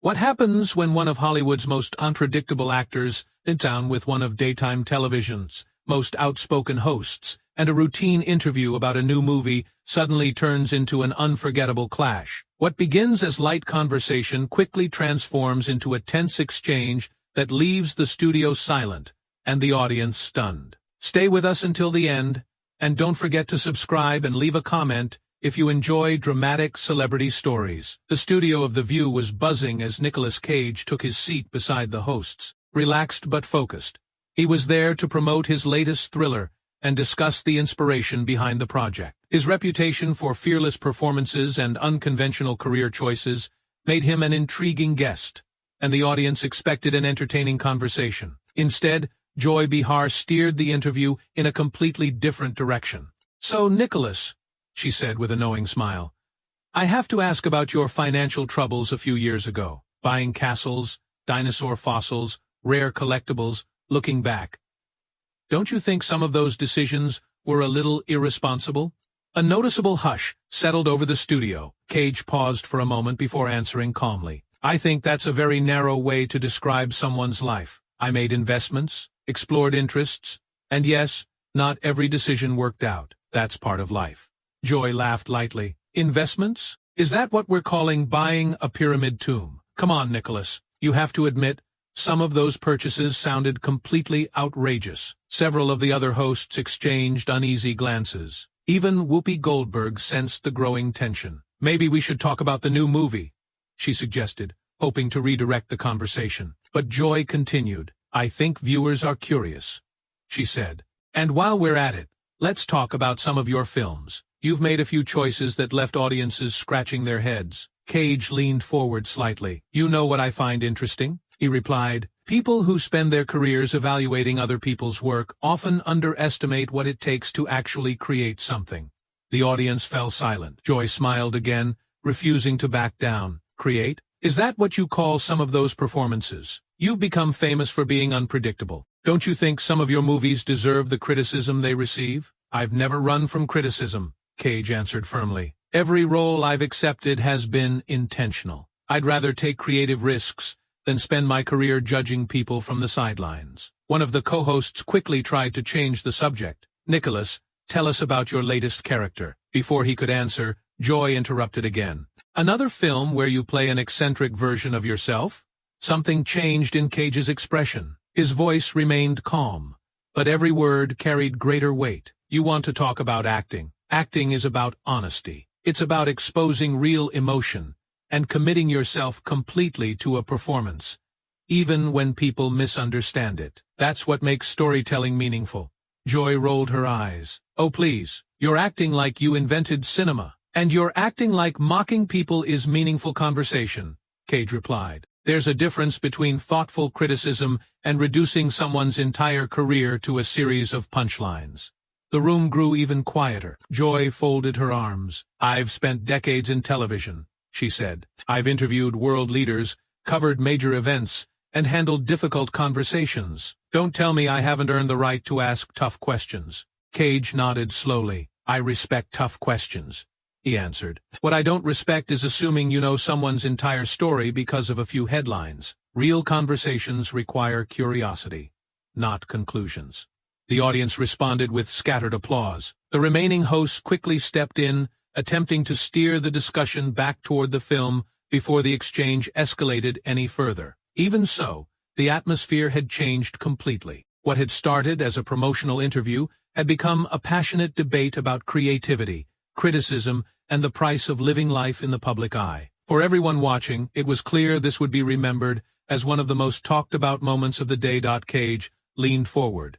What happens when one of Hollywood's most unpredictable actors sits down with one of daytime television's most outspoken hosts, and a routine interview about a new movie suddenly turns into an unforgettable clash? What begins as light conversation quickly transforms into a tense exchange that leaves the studio silent and the audience stunned. Stay with us until the end, and don't forget to subscribe and leave a comment if you enjoy dramatic celebrity stories. The studio of The View was buzzing as Nicolas Cage took his seat beside the hosts, relaxed but focused. He was there to promote his latest thriller and discuss the inspiration behind the project. His reputation for fearless performances and unconventional career choices made him an intriguing guest, and the audience expected an entertaining conversation. Instead, Joy Behar steered the interview in a completely different direction. "So, Nicolas," she said with a knowing smile, "I have to ask about your financial troubles a few years ago. Buying castles, dinosaur fossils, rare collectibles. Looking back, don't you think some of those decisions were a little irresponsible?" A noticeable hush settled over the studio. Cage paused for a moment before answering calmly. "I think that's a very narrow way to describe someone's life. I made investments, explored interests, and yes, not every decision worked out. That's part of life." Joy laughed lightly. "Investments? Is that what we're calling buying a pyramid tomb? Come on, Nicolas, you have to admit, some of those purchases sounded completely outrageous." Several of the other hosts exchanged uneasy glances. Even Whoopi Goldberg sensed the growing tension. "Maybe we should talk about the new movie," she suggested, hoping to redirect the conversation. But Joy continued. "I think viewers are curious," she said. "And while we're at it, let's talk about some of your films. You've made a few choices that left audiences scratching their heads." Cage leaned forward slightly. "You know what I find interesting?" he replied. "People who spend their careers evaluating other people's work often underestimate what it takes to actually create something." The audience fell silent. Joy smiled again, refusing to back down. "Create? Is that what you call some of those performances? You've become famous for being unpredictable. Don't you think some of your movies deserve the criticism they receive?" "I've never run from criticism," Cage answered firmly. "Every role I've accepted has been intentional. I'd rather take creative risks than spend my career judging people from the sidelines." One of the co-hosts quickly tried to change the subject. "Nicolas, tell us about your latest character." Before he could answer, Joy interrupted again. "Another film where you play an eccentric version of yourself?" Something changed in Cage's expression. His voice remained calm, but every word carried greater weight. "You want to talk about acting. Acting is about honesty. It's about exposing real emotion and committing yourself completely to a performance, even when people misunderstand it. That's what makes storytelling meaningful." Joy rolled her eyes. "Oh please, you're acting like you invented cinema. And you're acting like mocking people is meaningful conversation," Cage replied. "There's a difference between thoughtful criticism and reducing someone's entire career to a series of punchlines." The room grew even quieter. Joy folded her arms. "I've spent decades in television," she said. "I've interviewed world leaders, covered major events, and handled difficult conversations. Don't tell me I haven't earned the right to ask tough questions." Cage nodded slowly. "I respect tough questions," he answered. "What I don't respect is assuming you know someone's entire story because of a few headlines. Real conversations require curiosity, not conclusions." The audience responded with scattered applause. The remaining hosts quickly stepped in, attempting to steer the discussion back toward the film before the exchange escalated any further. Even so, the atmosphere had changed completely. What had started as a promotional interview had become a passionate debate about creativity, criticism, and the price of living life in the public eye. For everyone watching, it was clear this would be remembered as one of the most talked-about moments of the day. Cage leaned forward,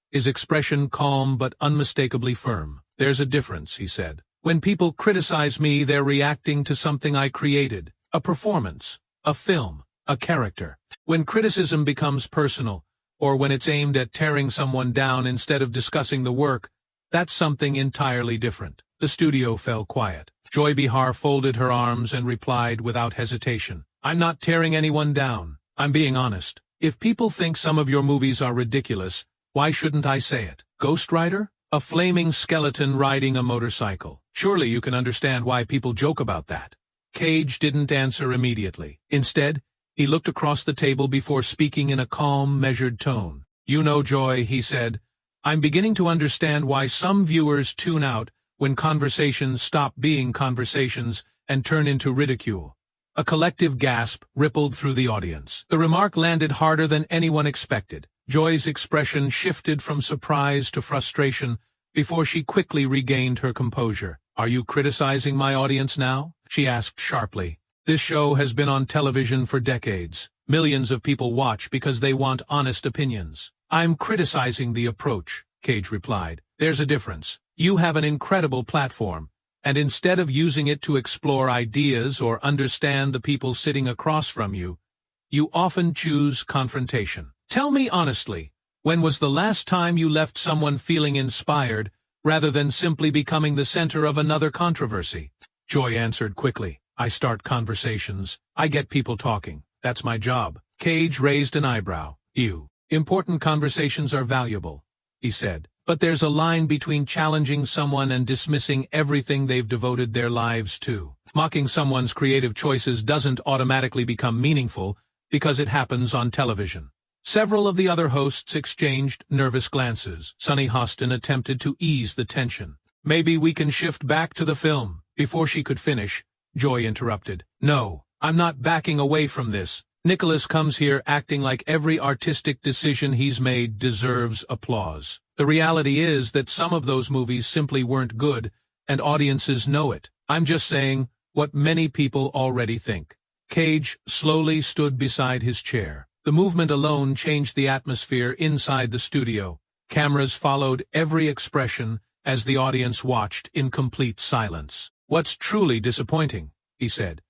his expression calm but unmistakably firm. "There's a difference," he said. "When people criticize me, they're reacting to something I created, a performance, a film, a character. When criticism becomes personal, or when it's aimed at tearing someone down instead of discussing the work, that's something entirely different." The studio fell quiet. Joy Behar folded her arms and replied without hesitation. "I'm not tearing anyone down. I'm being honest. If people think some of your movies are ridiculous, why shouldn't I say it? Ghost Rider? A flaming skeleton riding a motorcycle. Surely you can understand why people joke about that." Cage didn't answer immediately. Instead, he looked across the table before speaking in a calm, measured tone. "You know, Joy," he said, "I'm beginning to understand why some viewers tune out when conversations stop being conversations and turn into ridicule." A collective gasp rippled through the audience. The remark landed harder than anyone expected. Joy's expression shifted from surprise to frustration before she quickly regained her composure. "Are you criticizing my audience now?" she asked sharply. "This show has been on television for decades. Millions of people watch because they want honest opinions." "I'm criticizing the approach," Cage replied. "There's a difference. You have an incredible platform, and instead of using it to explore ideas or understand the people sitting across from you, you often choose confrontation. Tell me honestly, when was the last time you left someone feeling inspired, rather than simply becoming the center of another controversy?" Joy answered quickly. "I start conversations. I get people talking. That's my job." Cage raised an eyebrow. Important conversations are valuable," he said. "But there's a line between challenging someone and dismissing everything they've devoted their lives to. Mocking someone's creative choices doesn't automatically become meaningful because it happens on television." Several of the other hosts exchanged nervous glances. Sunny Hostin attempted to ease the tension. "Maybe we can shift back to the film." Before she could finish, Joy interrupted. "No, I'm not backing away from this. Nicolas comes here acting like every artistic decision he's made deserves applause. The reality is that some of those movies simply weren't good, and audiences know it. I'm just saying what many people already think." Cage slowly stood beside his chair. The movement alone changed the atmosphere inside the studio. Cameras followed every expression as the audience watched in complete silence. "What's truly disappointing," he said,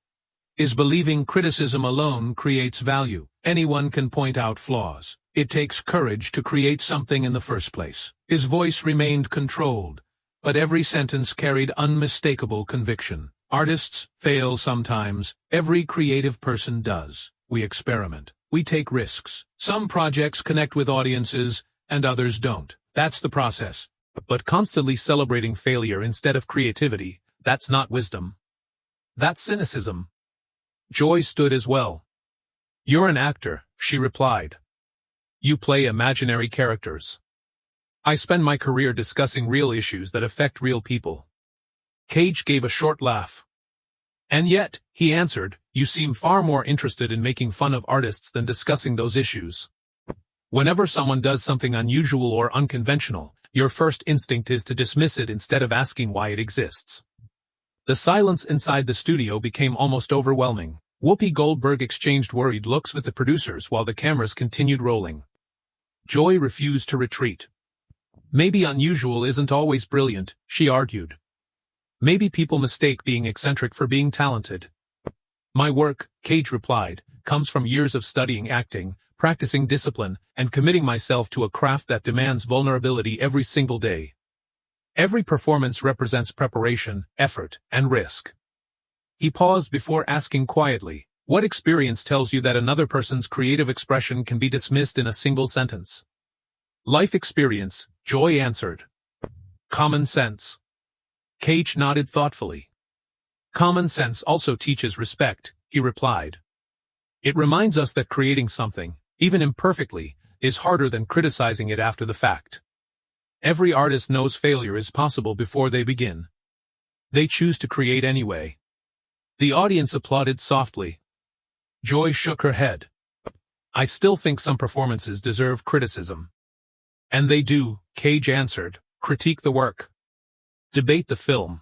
"is believing criticism alone creates value. Anyone can point out flaws. It takes courage to create something in the first place." His voice remained controlled, but every sentence carried unmistakable conviction. "Artists fail sometimes. Every creative person does. We experiment. We take risks. Some projects connect with audiences, and others don't. That's the process. But constantly celebrating failure instead of creativity, that's not wisdom. That's cynicism." Joy stood as well. "You're an actor," she replied. "You play imaginary characters. I spend my career discussing real issues that affect real people." Cage gave a short laugh. "And yet," he answered, "you seem far more interested in making fun of artists than discussing those issues. Whenever someone does something unusual or unconventional, your first instinct is to dismiss it instead of asking why it exists." The silence inside the studio became almost overwhelming. Whoopi Goldberg exchanged worried looks with the producers while the cameras continued rolling. Joy refused to retreat. "Maybe unusual isn't always brilliant," she argued. "Maybe people mistake being eccentric for being talented." "My work," Cage replied, "comes from years of studying acting, practicing discipline, and committing myself to a craft that demands vulnerability every single day. Every performance represents preparation, effort, and risk." He paused before asking quietly, "What experience tells you that another person's creative expression can be dismissed in a single sentence?" "Life experience," Joy answered. "Common sense." Cage nodded thoughtfully. "Common sense also teaches respect," he replied. "It reminds us that creating something, even imperfectly, is harder than criticizing it after the fact. Every artist knows failure is possible before they begin. They choose to create anyway." The audience applauded softly. Joy shook her head. "I still think some performances deserve criticism." "And they do," Cage answered. "Critique the work. Debate the film.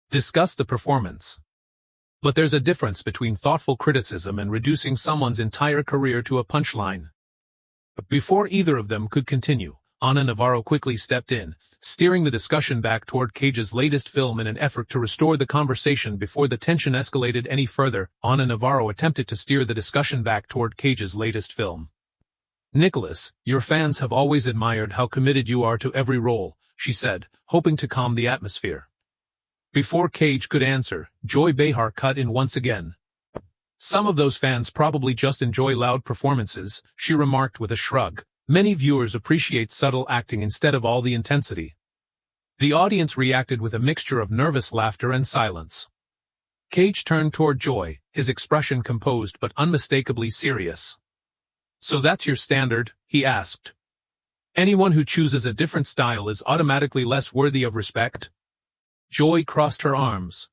Discuss the performance. But there's a difference between thoughtful criticism and reducing someone's entire career to a punchline." Before either of them could continue, Ana Navarro quickly stepped in, steering the discussion back toward Cage's latest film in an effort to restore the conversation before the tension escalated any further. Ana Navarro attempted to steer the discussion back toward Cage's latest film. "Nicolas, your fans have always admired how committed you are to every role," she said, hoping to calm the atmosphere. Before Cage could answer, Joy Behar cut in once again. "Some of those fans probably just enjoy loud performances," she remarked with a shrug. "Many viewers appreciate subtle acting instead of all the intensity." The audience reacted with a mixture of nervous laughter and silence. Cage turned toward Joy, his expression composed but unmistakably serious. "So that's your standard?" he asked. "Anyone who chooses a different style is automatically less worthy of respect?" Joy crossed her arms.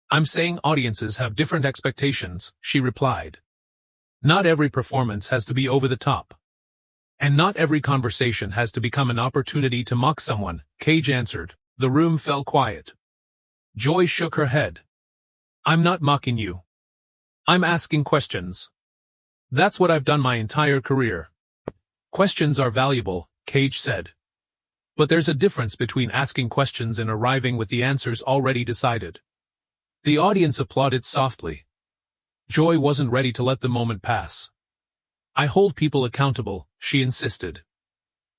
"I'm saying audiences have different expectations," she replied. "Not every performance has to be over the top. And not every conversation has to become an opportunity to mock someone," Cage answered. The room fell quiet. Joy shook her head. "I'm not mocking you. I'm asking questions. That's what I've done my entire career." "Questions are valuable," Cage said. "But there's a difference between asking questions and arriving with the answers already decided." The audience applauded softly. Joy wasn't ready to let the moment pass. "I hold people accountable," she insisted.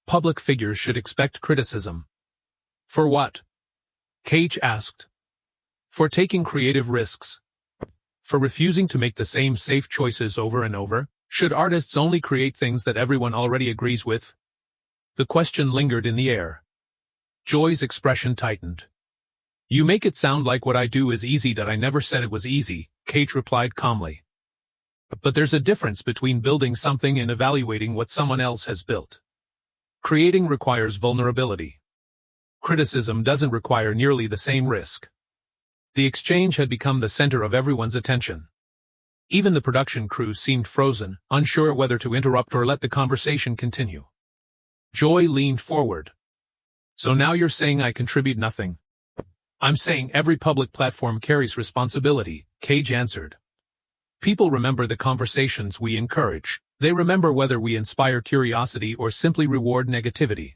"Public figures should expect criticism." "For what?" Cage asked. "For taking creative risks. For refusing to make the same safe choices over and over. Should artists only create things that everyone already agrees with?" The question lingered in the air. Joy's expression tightened. "You make it sound like what I do is easy. That I never said it was easy," Cage replied calmly. "But there's a difference between building something and evaluating what someone else has built. Creating requires vulnerability. Criticism doesn't require nearly the same risk." The exchange had become the center of everyone's attention. Even the production crew seemed frozen, unsure whether to interrupt or let the conversation continue. Joy leaned forward. "So now you're saying I contribute nothing?" "I'm saying every public platform carries responsibility," Cage answered. "People remember the conversations we encourage. They remember whether we inspire curiosity or simply reward negativity."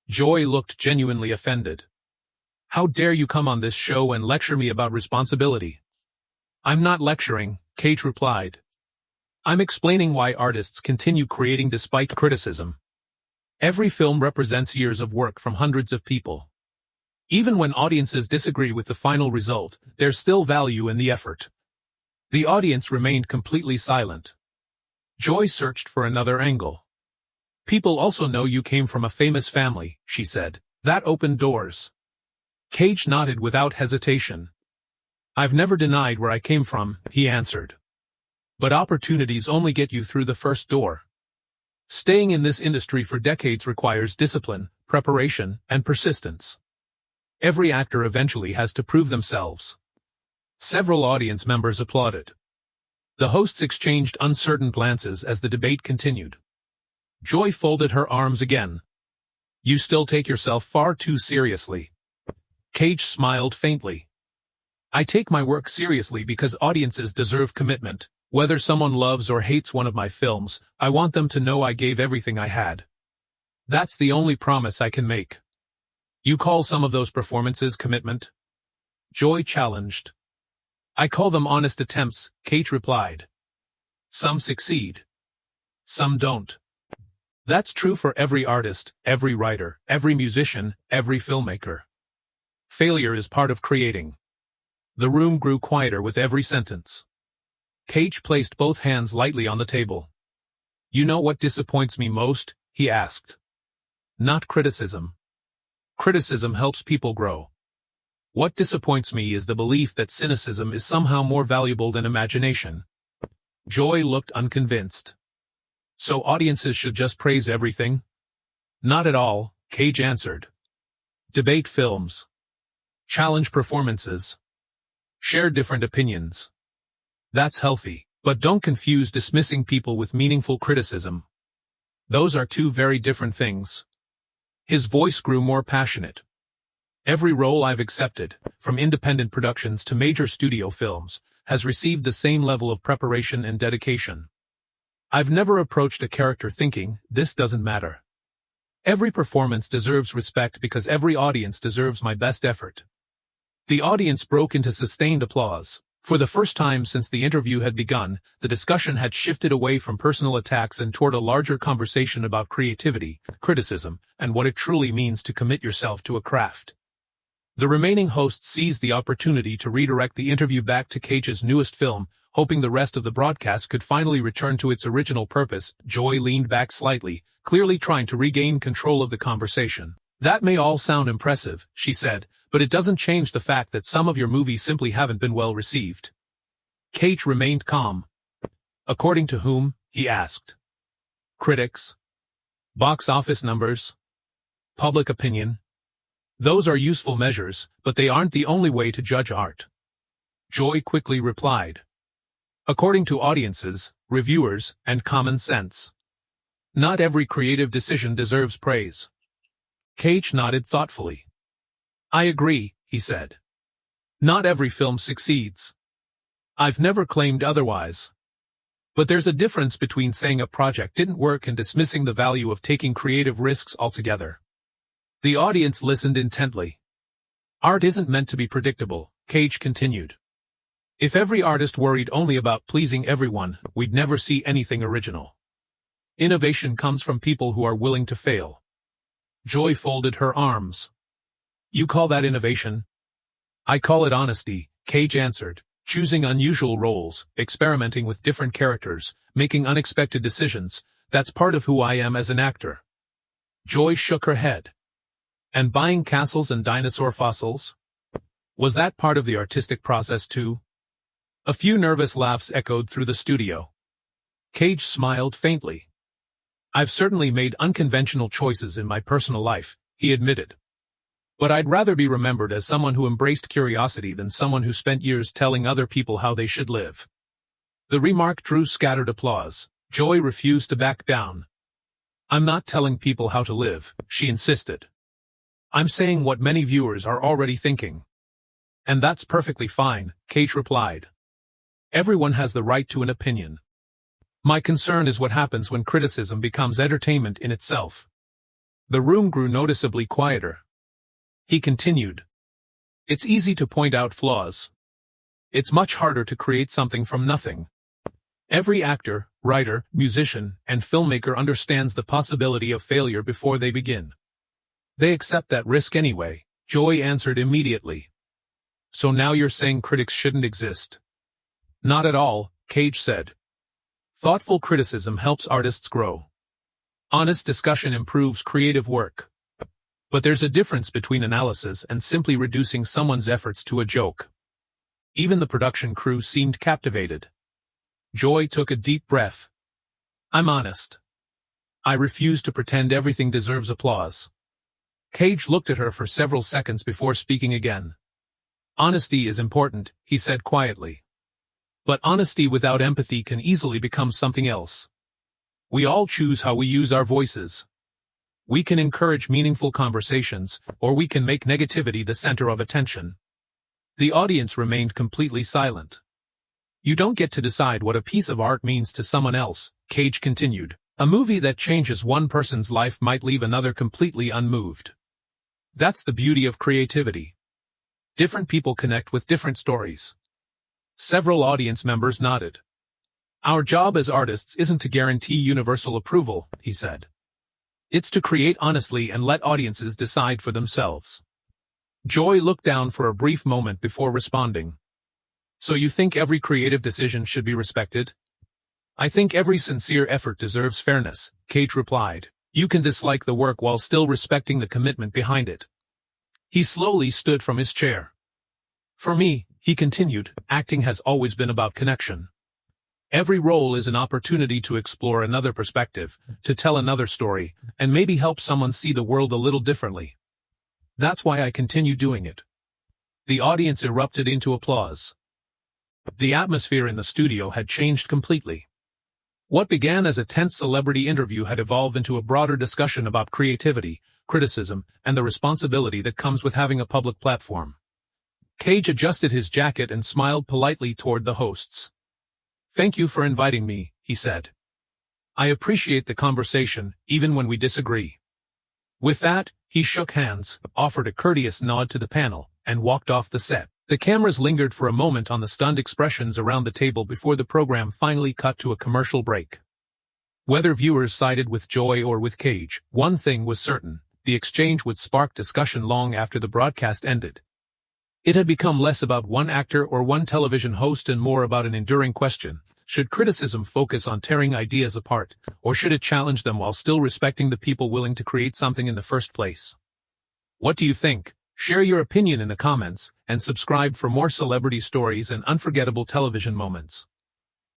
Joy looked genuinely offended. "How dare you come on this show and lecture me about responsibility?" "I'm not lecturing," Cage replied. "I'm explaining why artists continue creating despite criticism. Every film represents years of work from hundreds of people. Even when audiences disagree with the final result, there's still value in the effort." The audience remained completely silent. Joy searched for another angle. "People also know you came from a famous family," she said. "That opened doors." Cage nodded without hesitation. "I've never denied where I came from," he answered. "But opportunities only get you through the first door. Staying in this industry for decades requires discipline, preparation, and persistence. Every actor eventually has to prove themselves." Several audience members applauded. The hosts exchanged uncertain glances as the debate continued. Joy folded her arms again. "You still take yourself far too seriously." Cage smiled faintly. "I take my work seriously because audiences deserve commitment. Whether someone loves or hates one of my films, I want them to know I gave everything I had. That's the only promise I can make." "You call some of those performances commitment?" Joy challenged. "I call them honest attempts," Cage replied. "Some succeed. Some don't. That's true for every artist, every writer, every musician, every filmmaker. Failure is part of creating." The room grew quieter with every sentence. Cage placed both hands lightly on the table. "You know what disappoints me most?" he asked. "Not criticism. Criticism helps people grow. What disappoints me is the belief that cynicism is somehow more valuable than imagination." Joy looked unconvinced. "So audiences should just praise everything?" "Not at all," Cage answered. "Debate films. Challenge performances. Share different opinions. That's healthy, but don't confuse dismissing people with meaningful criticism. Those are two very different things." His voice grew more passionate. "Every role I've accepted, from independent productions to major studio films, has received the same level of preparation and dedication. I've never approached a character thinking, this doesn't matter. Every performance deserves respect because every audience deserves my best effort." The audience broke into sustained applause. For the first time since the interview had begun, the discussion had shifted away from personal attacks and toward a larger conversation about creativity, criticism, and what it truly means to commit yourself to a craft. The remaining hosts seized the opportunity to redirect the interview back to Cage's newest film, hoping the rest of the broadcast could finally return to its original purpose. Joy leaned back slightly, clearly trying to regain control of the conversation. "That may all sound impressive," she said, but it doesn't change the fact that some of your movies simply haven't been well received. Cage remained calm. According to whom? He asked. Critics? Box office numbers? Public opinion? Those are useful measures, but they aren't the only way to judge art. Joy quickly replied. According to audiences, reviewers, and common sense. Not every creative decision deserves praise. Cage nodded thoughtfully. I agree, he said. Not every film succeeds. I've never claimed otherwise. But there's a difference between saying a project didn't work and dismissing the value of taking creative risks altogether. The audience listened intently. Art isn't meant to be predictable, Cage continued. If every artist worried only about pleasing everyone, we'd never see anything original. Innovation comes from people who are willing to fail. Joy folded her arms. You call that innovation? I call it honesty, Cage answered, choosing unusual roles, experimenting with different characters, making unexpected decisions. That's part of who I am as an actor. Joy shook her head. And buying castles and dinosaur fossils? Was that part of the artistic process too? A few nervous laughs echoed through the studio. Cage smiled faintly. I've certainly made unconventional choices in my personal life, he admitted. But I'd rather be remembered as someone who embraced curiosity than someone who spent years telling other people how they should live. The remark drew scattered applause. Joy refused to back down. I'm not telling people how to live, she insisted. I'm saying what many viewers are already thinking. And that's perfectly fine, Cage replied. Everyone has the right to an opinion. My concern is what happens when criticism becomes entertainment in itself. The room grew noticeably quieter. He continued. It's easy to point out flaws. It's much harder to create something from nothing. Every actor, writer, musician, and filmmaker understands the possibility of failure before they begin. They accept that risk anyway, Joy answered immediately. So now you're saying critics shouldn't exist? Not at all, Cage said. Thoughtful criticism helps artists grow. Honest discussion improves creative work. But there's a difference between analysis and simply reducing someone's efforts to a joke. Even the production crew seemed captivated. Joy took a deep breath. I'm honest. I refuse to pretend everything deserves applause. Cage looked at her for several seconds before speaking again. Honesty is important, he said quietly. But honesty without empathy can easily become something else. We all choose how we use our voices. We can encourage meaningful conversations, or we can make negativity the center of attention. The audience remained completely silent. You don't get to decide what a piece of art means to someone else, Cage continued. A movie that changes one person's life might leave another completely unmoved. That's the beauty of creativity. Different people connect with different stories. Several audience members nodded. Our job as artists isn't to guarantee universal approval, he said. It's to create honestly and let audiences decide for themselves. Joy looked down for a brief moment before responding. So you think every creative decision should be respected? I think every sincere effort deserves fairness, Cage replied. You can dislike the work while still respecting the commitment behind it. He slowly stood from his chair. For me, he continued, acting has always been about connection. Every role is an opportunity to explore another perspective, to tell another story, and maybe help someone see the world a little differently. That's why I continue doing it. The audience erupted into applause. The atmosphere in the studio had changed completely. What began as a tense celebrity interview had evolved into a broader discussion about creativity, criticism, and the responsibility that comes with having a public platform. Cage adjusted his jacket and smiled politely toward the hosts. Thank you for inviting me, he said. I appreciate the conversation, even when we disagree. With that, he shook hands, offered a courteous nod to the panel, and walked off the set. The cameras lingered for a moment on the stunned expressions around the table before the program finally cut to a commercial break. Whether viewers sided with Joy or with Cage, one thing was certain: the exchange would spark discussion long after the broadcast ended. It had become less about one actor or one television host and more about an enduring question: should criticism focus on tearing ideas apart, or should it challenge them while still respecting the people willing to create something in the first place? What do you think? Share your opinion in the comments, and subscribe for more celebrity stories and unforgettable television moments.